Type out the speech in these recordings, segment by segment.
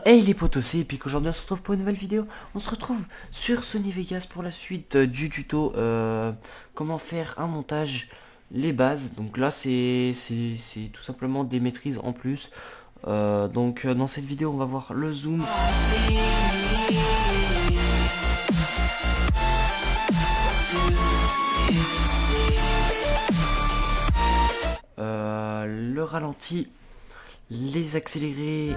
Hey les potos, c'est Epic. Aujourd'hui on se retrouve pour une nouvelle vidéo. On se retrouve sur Sony Vegas pour la suite du tuto comment faire un montage, les bases. Donc là c'est tout simplement des maîtrises en plus. Dans cette vidéo on va voir le zoom, le ralenti, les accélérés,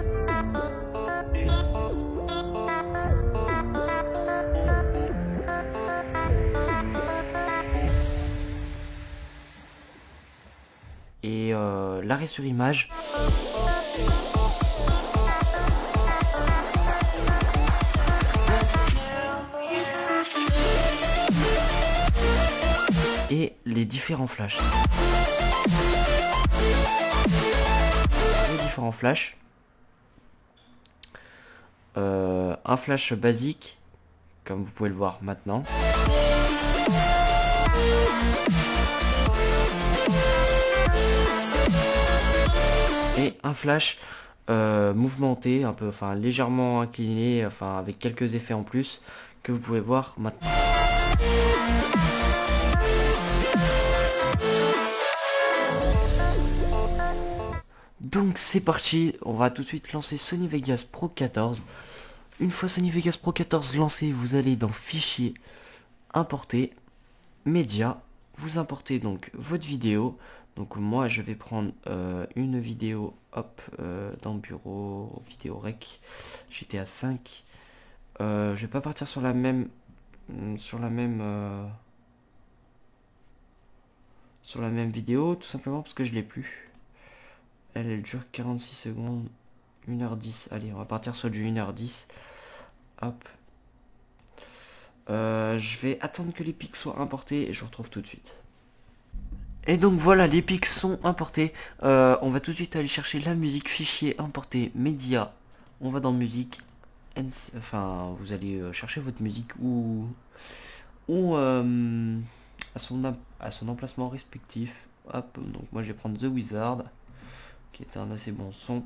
et l'arrêt sur image. Et les différents flashs. Un flash basique, comme vous pouvez le voir maintenant. Et un flash mouvementé, un peu, enfin légèrement incliné, enfin avec quelques effets en plus que vous pouvez voir maintenant. Donc c'est parti, on va tout de suite lancer Sony Vegas Pro 14. Une fois Sony Vegas Pro 14 lancé, vous allez dans Fichier, Importer, Média, vous importez donc votre vidéo. Donc moi je vais prendre une vidéo, hop, dans le bureau, vidéo rec, j'étais à 5. Je vais pas partir sur la même vidéo, tout simplement parce que je l'ai plus. Elle dure 46 secondes, 1h10. Allez, on va partir sur du 1h10. Hop. Je vais attendre que les pics soient importés et je vous retrouve tout de suite. Et donc voilà, les pics sont importés. On va tout de suite aller chercher la musique, fichier, importer, média. On va dans musique. Enfin, vous allez chercher votre musique ou à son emplacement respectif. Hop, donc moi je vais prendre The Wizard, qui est un assez bon son.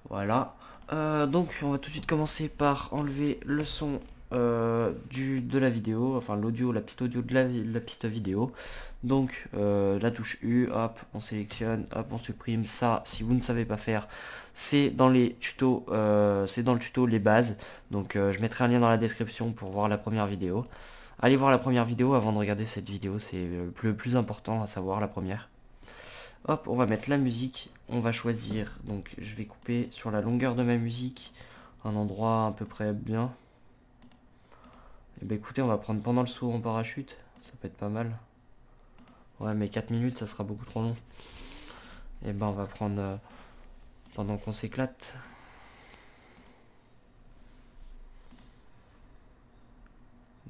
Voilà. Donc on va tout de suite commencer par enlever le son de la vidéo, enfin l'audio, la piste audio de la piste vidéo. Donc la touche U, hop, on sélectionne, hop, on supprime ça. Si vous ne savez pas faire, c'est dans les tutos, c'est dans le tuto les bases. Donc je mettrai un lien dans la description pour voir la première vidéo. Allez voir la première vidéo avant de regarder cette vidéo, c'est le plus important, à savoir la première. Hop, on va mettre la musique, on va choisir, donc je vais couper sur la longueur de ma musique, un endroit à peu près bien. Et ben écoutez, on va prendre pendant le saut en parachute, ça peut être pas mal. Ouais, mais 4 minutes ça sera beaucoup trop long. Et ben on va prendre pendant qu'on s'éclate.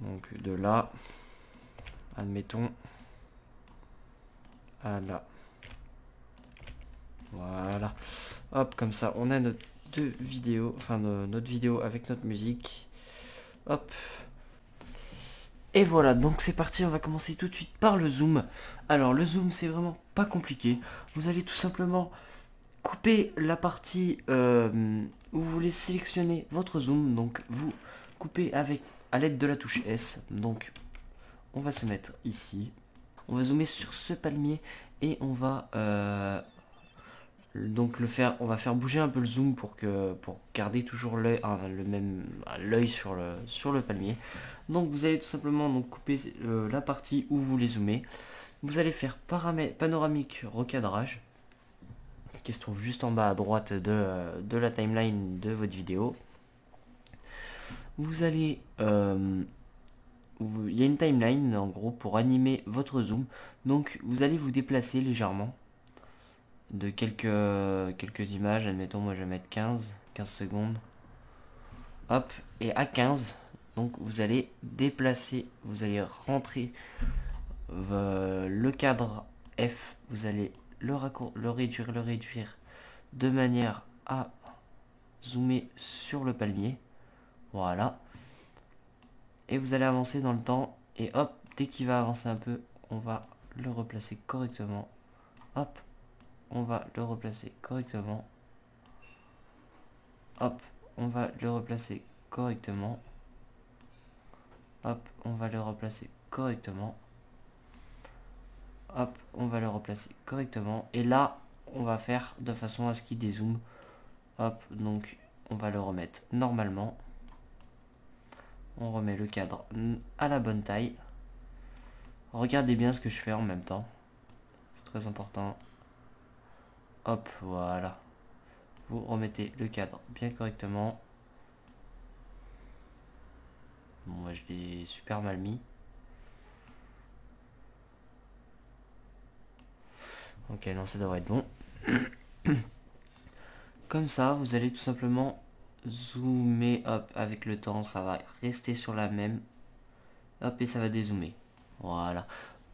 Donc de là, admettons, à là. Voilà. Hop, comme ça, on a notre deux vidéos, enfin notre vidéo avec notre musique. Hop. Et voilà, donc c'est parti, on va commencer tout de suite par le zoom. Alors le zoom, c'est vraiment pas compliqué. Vous allez tout simplement couper la partie où vous voulez sélectionner votre zoom. Donc vous coupez à l'aide de la touche S. Donc on va se mettre ici. On va zoomer sur ce palmier et on va donc on va faire bouger un peu le zoom pour garder toujours l'œil sur le palmier. Donc vous allez tout simplement donc couper la partie où vous voulez zoomer. Vous allez faire panoramique recadrage, qui se trouve juste en bas à droite de la timeline de votre vidéo. Vous allez il y a une timeline en gros pour animer votre zoom. Donc vous allez vous déplacer légèrement de quelques images. Admettons, moi je vais mettre 15 secondes. Hop, et à 15, donc vous allez déplacer, vous allez rentrer le cadre F, vous allez le réduire de manière à zoomer sur le palmier. Voilà. Et vous allez avancer dans le temps. Et hop, dès qu'il va avancer un peu, on va le replacer correctement. Hop, on va le replacer correctement. Hop, on va le replacer correctement. Hop, on va le replacer correctement. Hop, on va le replacer correctement. Et là, on va faire de façon à ce qu'il dézoome. Hop, donc on va le remettre normalement. On remet le cadre à la bonne taille. Regardez bien ce que je fais en même temps. C'est très important. Hop, voilà. Vous remettez le cadre bien correctement. Bon, moi je l'ai super mal mis. Ok, non, ça devrait être bon. Comme ça, vous allez tout simplement zoomer, hop, avec le temps, ça va rester sur la même. Hop, et ça va dézoomer. Voilà.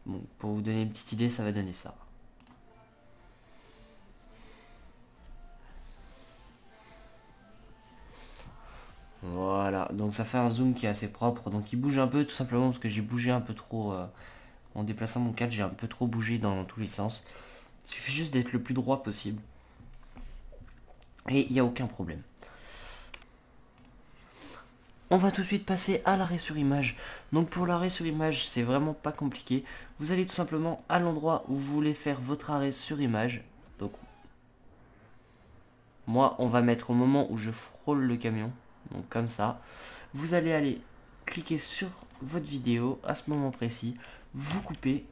Bon, pour vous donner une petite idée, ça va donner ça. Voilà, donc ça fait un zoom qui est assez propre. Donc il bouge un peu, tout simplement parce que j'ai bougé un peu trop. En déplaçant mon cadre, j'ai un peu trop bougé dans tous les sens. Il suffit juste d'être le plus droit possible. Et il n'y a aucun problème. On va tout de suite passer à l'arrêt sur image. Donc pour l'arrêt sur image, c'est vraiment pas compliqué. Vous allez tout simplement à l'endroit où vous voulez faire votre arrêt sur image. Donc moi, on va mettre au moment où je frôle le camion. Donc comme ça. Vous allez aller cliquer sur votre vidéo à ce moment précis. Vous coupez.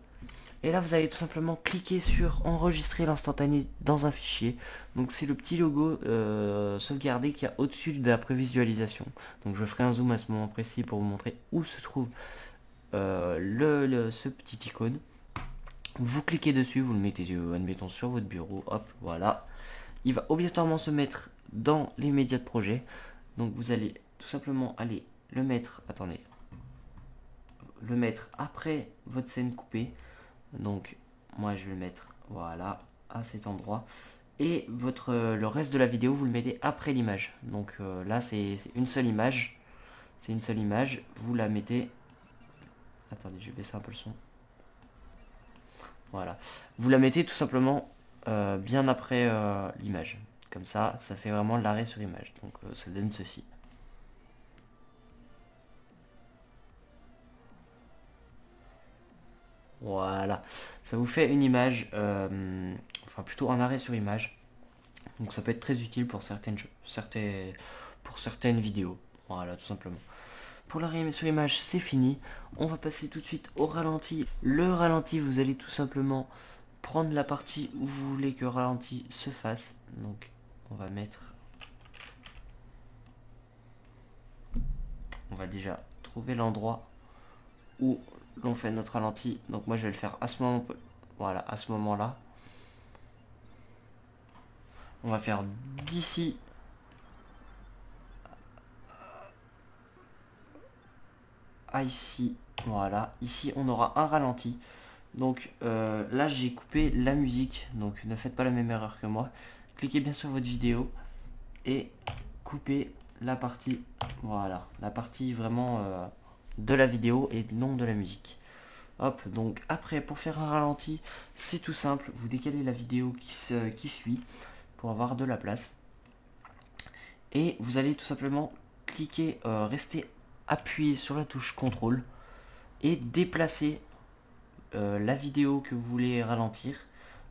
Et là, vous allez tout simplement cliquer sur enregistrer l'instantané dans un fichier. Donc c'est le petit logo sauvegardé qu'il y a au-dessus de la prévisualisation. Donc je ferai un zoom à ce moment précis pour vous montrer où se trouve ce petit icône. Vous cliquez dessus, vous le mettez, admettons, sur votre bureau. Hop, voilà. Il va obligatoirement se mettre dans les médias de projet. Donc vous allez tout simplement aller le mettre, attendez, le mettre après votre scène coupée. Donc moi je vais le mettre, voilà, à cet endroit. Et le reste de la vidéo, vous le mettez après l'image. Donc là c'est une seule image. C'est une seule image. Vous la mettez. Attendez, je vais baisser un peu le son. Voilà. Vous la mettez tout simplement bien après l'image. Comme ça fait vraiment l'arrêt sur image. Donc ça donne ceci. Voilà. Ça vous fait une image, enfin plutôt un arrêt sur image. Donc ça peut être très utile pour pour certaines vidéos. Voilà, tout simplement. Pour l'arrêt sur image, c'est fini. On va passer tout de suite au ralenti. Le ralenti, vous allez tout simplement prendre la partie où vous voulez que le ralenti se fasse. Donc on va mettre... On va déjà trouver l'endroit où l'on fait notre ralenti. Donc moi je vais le faire à ce moment, voilà, à ce moment-là. On va faire d'ici à ici. Voilà, ici on aura un ralenti. Donc là j'ai coupé la musique, donc ne faites pas la même erreur que moi. Cliquez bien sur votre vidéo et coupez la partie, voilà, la partie vraiment de la vidéo et non de la musique. Hop, donc après pour faire un ralenti, c'est tout simple, vous décalez la vidéo qui suit pour avoir de la place. Et vous allez tout simplement cliquer, rester appuyé sur la touche contrôle et déplacer la vidéo que vous voulez ralentir,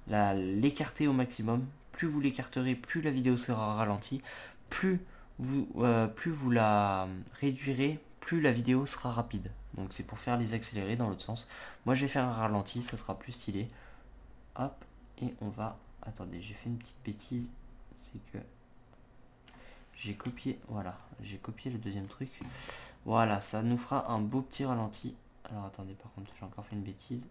l'écarter au maximum. Plus vous l'écarterez, plus la vidéo sera ralentie. Plus vous la réduirez, plus la vidéo sera rapide. Donc c'est pour faire les accélérés dans l'autre sens. Moi je vais faire un ralenti, ça sera plus stylé. Hop, et on va... Attendez, j'ai fait une petite bêtise. C'est que j'ai copié, voilà, j'ai copié le deuxième truc. Voilà, ça nous fera un beau petit ralenti. Alors attendez, par contre, j'ai encore fait une bêtise.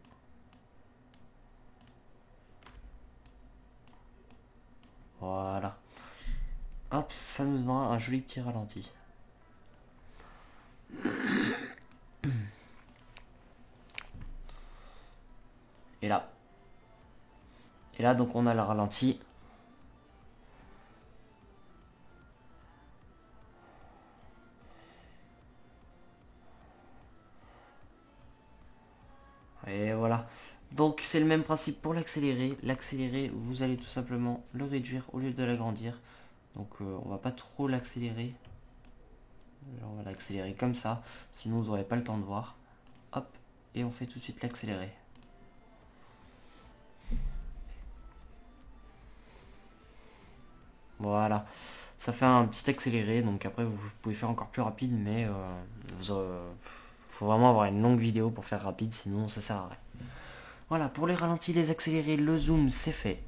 Voilà. Hop, ça nous donnera un joli petit ralenti. Et là. Et là, donc on a le ralenti. c'est le même principe pour l'accélérer. L'accélérer, vous allez tout simplement le réduire au lieu de l'agrandir. Donc on va pas trop l'accélérer. On va l'accélérer comme ça, sinon vous n'aurez pas le temps de voir. Hop, et on fait tout de suite l'accélérer. Voilà, ça fait un petit accéléré, donc après vous pouvez faire encore plus rapide, mais faut vraiment avoir une longue vidéo pour faire rapide, sinon ça sert à rien. Voilà, pour les ralentis, les accélérés, le zoom, c'est fait.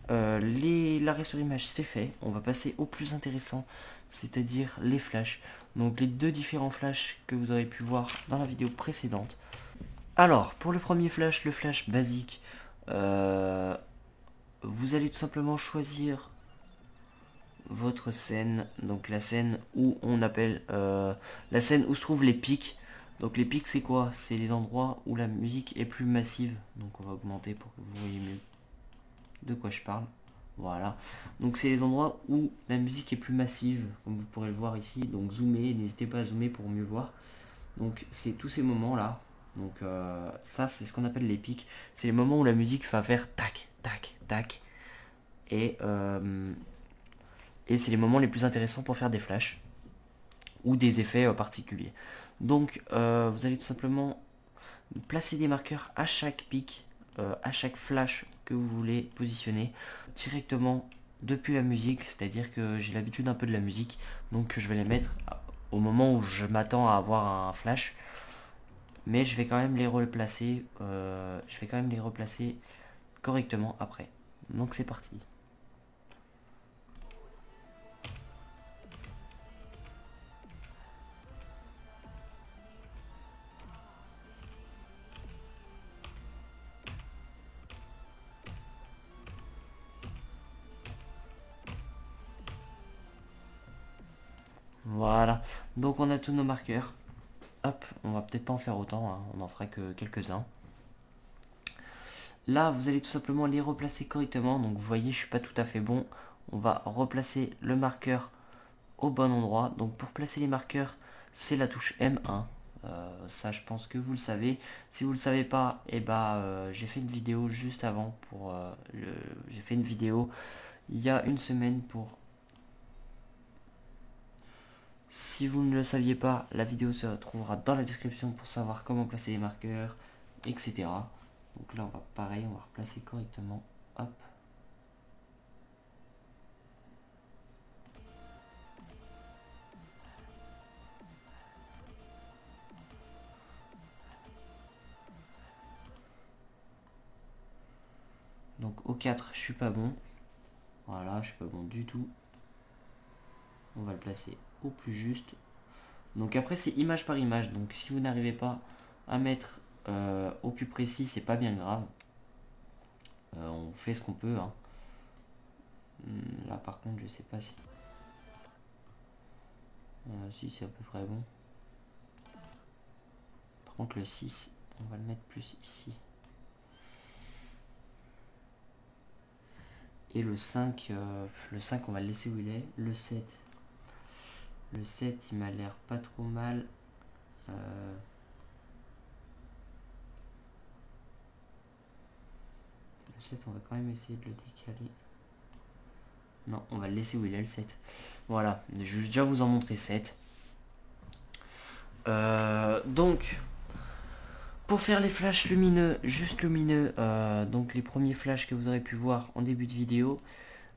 L'arrêt sur image, c'est fait. On va passer au plus intéressant, c'est-à-dire les flashs. Donc les deux différents flashs que vous aurez pu voir dans la vidéo précédente. Alors, pour le premier flash, le flash basique, vous allez tout simplement choisir votre scène, donc la scène où on appelle la scène où se trouvent les pics. Donc les pics, c'est quoi? C'est les endroits où la musique est plus massive. Donc on va augmenter pour que vous voyez mieux de quoi je parle. Voilà, donc c'est les endroits où la musique est plus massive, comme vous pourrez le voir ici. Donc zoomez, n'hésitez pas à zoomer pour mieux voir. Donc c'est tous ces moments là. Donc ça c'est ce qu'on appelle les pics. C'est les moments où la musique va faire tac, tac, tac. Et c'est les moments les plus intéressants pour faire des flashs ou des effets particuliers. Donc vous allez tout simplement placer des marqueurs à chaque pic, à chaque flash que vous voulez positionner directement depuis la musique. C'est-à-dire que j'ai l'habitude un peu de la musique, donc je vais les mettre au moment où je m'attends à avoir un flash. Mais je vais quand même les replacer, correctement après. Donc c'est parti. Voilà, donc on a tous nos marqueurs. Hop, on va peut-être pas en faire autant, hein. On en fera que quelques-uns. Là, vous allez tout simplement les replacer correctement. Donc vous voyez, je suis pas tout à fait bon. On va replacer le marqueur au bon endroit. Donc pour placer les marqueurs, c'est la touche M1. Ça, je pense que vous le savez. Si vous le savez pas, et j'ai fait une vidéo juste avant pour j'ai fait une vidéo il y a une semaine pour. Si vous ne le saviez pas, la vidéo se retrouvera dans la description pour savoir comment placer les marqueurs, etc. Donc là, on va pareil, on va replacer correctement. Hop. Donc au 4, je suis pas bon. Voilà, je suis pas bon du tout. On va le placer au plus juste. Donc après, c'est image par image. Donc si vous n'arrivez pas à mettre au plus précis, c'est pas bien grave. On fait ce qu'on peut, hein. Là par contre, je sais pas si. Si, c'est à peu près bon. Par contre, le 6, on va le mettre plus ici. Et le 5, on va le laisser où il est. Le 7, il m'a l'air pas trop mal. Le 7, on va quand même essayer de le décaler. Non, on va le laisser où il est, le 7. Voilà, je vais déjà vous en montrer 7. Donc, pour faire les flashs lumineux, juste lumineux, donc les premiers flashs que vous aurez pu voir en début de vidéo,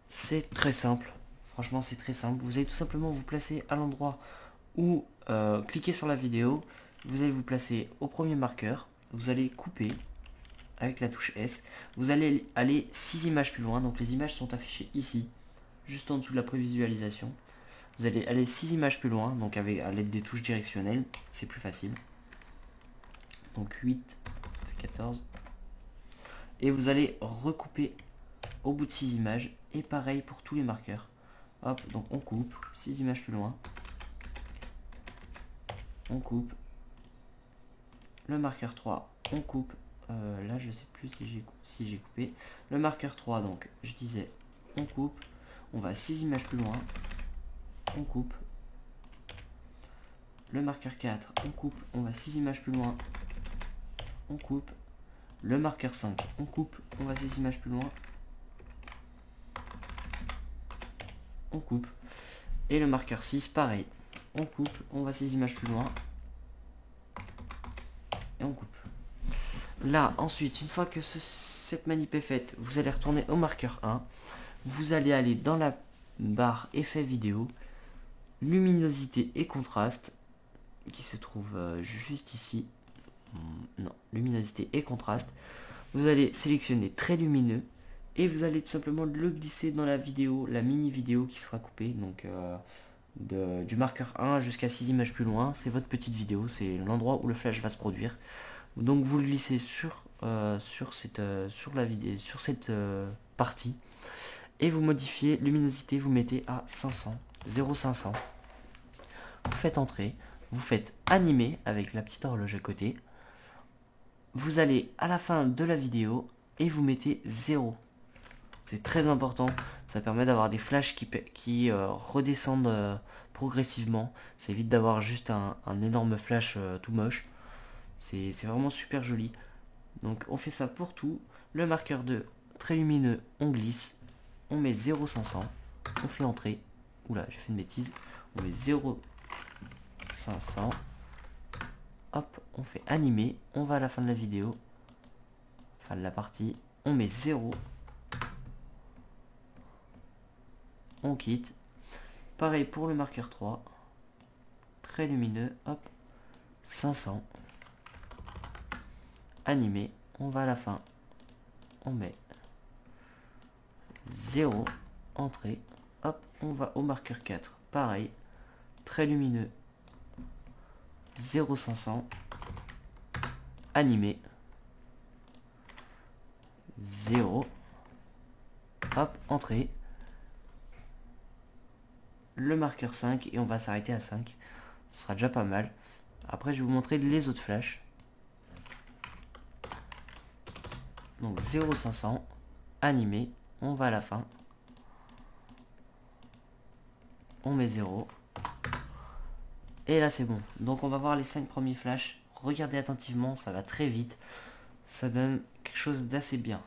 c'est très simple. Franchement, c'est très simple. Vous allez tout simplement vous placer à l'endroit où cliquez sur la vidéo. Vous allez vous placer au premier marqueur. Vous allez couper avec la touche S. Vous allez aller 6 images plus loin. Donc les images sont affichées ici, juste en dessous de la prévisualisation. Vous allez aller 6 images plus loin, donc avec à l'aide des touches directionnelles, c'est plus facile. Donc 8, 14. Et vous allez recouper au bout de 6 images. Et pareil pour tous les marqueurs. Hop, donc on coupe, 6 images plus loin. On coupe. Le marqueur 3, on coupe. Là, je sais plus si j'ai coupé. Le marqueur 3, donc, je disais, on coupe. On va 6 images plus loin. On coupe. Le marqueur 4, on coupe. On va 6 images plus loin. On coupe. Le marqueur 5, on coupe, on va 6 images plus loin. On coupe. Et le marqueur 6, pareil. On coupe, on va 6 images plus loin. Et on coupe. Là, ensuite, une fois que cette manip est faite, vous allez retourner au marqueur 1. Vous allez aller dans la barre effet vidéo, luminosité et contraste, qui se trouve juste ici. Non, luminosité et contraste. Vous allez sélectionner très lumineux et vous allez tout simplement le glisser dans la vidéo, la mini vidéo qui sera coupée. Donc du marqueur 1 jusqu'à 6 images plus loin, c'est votre petite vidéo, c'est l'endroit où le flash va se produire. Donc vous le glissez sur la vidéo, sur cette partie, et vous modifiez luminosité, vous mettez à 500, 0,500. Vous faites entrer, vous faites animer avec la petite horloge à côté. Vous allez à la fin de la vidéo et vous mettez 0. C'est très important, ça permet d'avoir des flashs qui redescendent progressivement. Ça évite d'avoir juste un énorme flash tout moche. C'est vraiment super joli. Donc on fait ça pour tout. Le marqueur 2, très lumineux, on glisse. On met 0,500. On fait entrer. Oula, j'ai fait une bêtise. On met 0,500. Hop, on fait animer. On va à la fin de la vidéo. Fin de la partie. On met 0. On quitte. Pareil pour le marqueur 3. Très lumineux. Hop. 500. Animé, on va à la fin, on met 0, entrée, hop, on va au marqueur 4, pareil, très lumineux, 0,500, animé, 0, hop, entrée, le marqueur 5 et on va s'arrêter à 5, ce sera déjà pas mal. Après je vais vous montrer les autres flashs. Donc 0,500, animé, on va à la fin, on met 0, et là c'est bon. Donc on va voir les 5 premiers flashs, regardez attentivement, ça va très vite, ça donne quelque chose d'assez bien.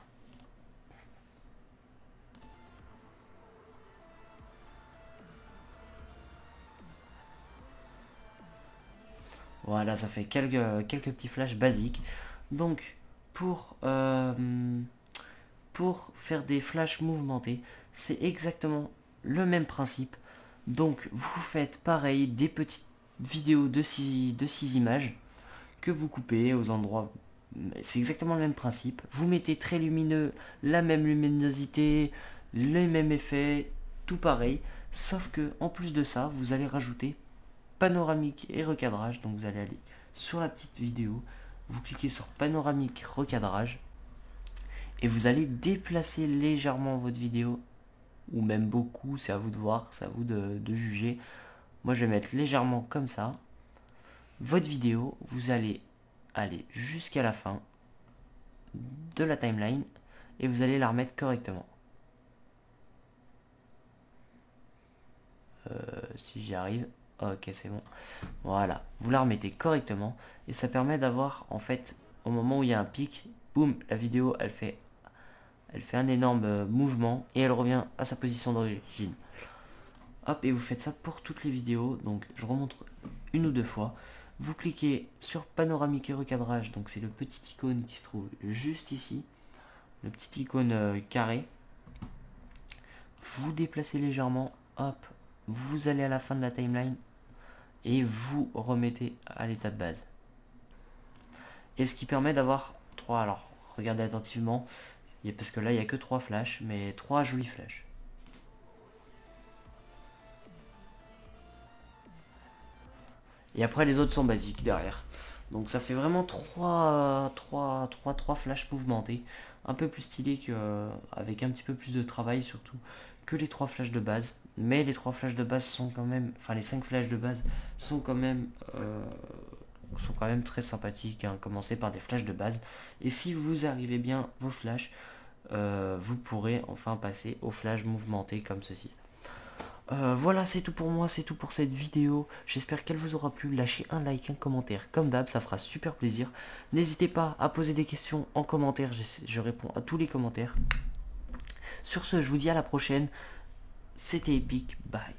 Voilà, ça fait quelques petits flashs basiques. Donc pour faire des flashs mouvementés, c'est exactement le même principe. Donc vous faites pareil, des petites vidéos de 6 images que vous coupez aux endroits. C'est exactement le même principe. Vous mettez très lumineux, la même luminosité, les mêmes effets, tout pareil. Sauf que en plus de ça, vous allez rajouter panoramique et recadrage. Donc vous allez aller sur la petite vidéo, vous cliquez sur panoramique recadrage et vous allez déplacer légèrement votre vidéo, ou même beaucoup, c'est à vous de voir, c'est à vous de juger. Moi je vais mettre légèrement comme ça. Votre vidéo, vous allez aller jusqu'à la fin de la timeline et vous allez la remettre correctement. Si j'y arrive, ok c'est bon. Voilà, vous la remettez correctement et ça permet d'avoir en fait, au moment où il y a un pic, boum, la vidéo elle fait un énorme mouvement et elle revient à sa position d'origine. Hop, et vous faites ça pour toutes les vidéos. Donc je remonte une ou deux fois. Vous cliquez sur panoramique et recadrage, donc c'est le petit icône qui se trouve juste ici, le petit icône carré. Vous déplacez légèrement, hop, vous allez à la fin de la timeline et vous remettez à l'état de base. Et ce qui permet d'avoir 3, alors regardez attentivement, parce que là il n'y a que 3 flashs, mais 3 jolis flashs. Et après les autres sont basiques derrière. Donc ça fait vraiment 3 flashs mouvementés. Un peu plus stylé avec un petit peu plus de travail surtout que les 3 flashs de base. Mais les 3 flashs de base sont quand même, enfin les 5 flashs de base sont quand même très sympathiques, hein. Commencez par des flashs de base. Et si vous arrivez bien vos flashs, vous pourrez enfin passer aux flashs mouvementés comme ceci. Voilà, c'est tout pour moi, c'est tout pour cette vidéo. J'espère qu'elle vous aura plu. Lâchez un like, un commentaire, comme d'hab, ça fera super plaisir. N'hésitez pas à poser des questions en commentaire, je réponds à tous les commentaires. Sur ce, je vous dis à la prochaine. C'était Epic, bye.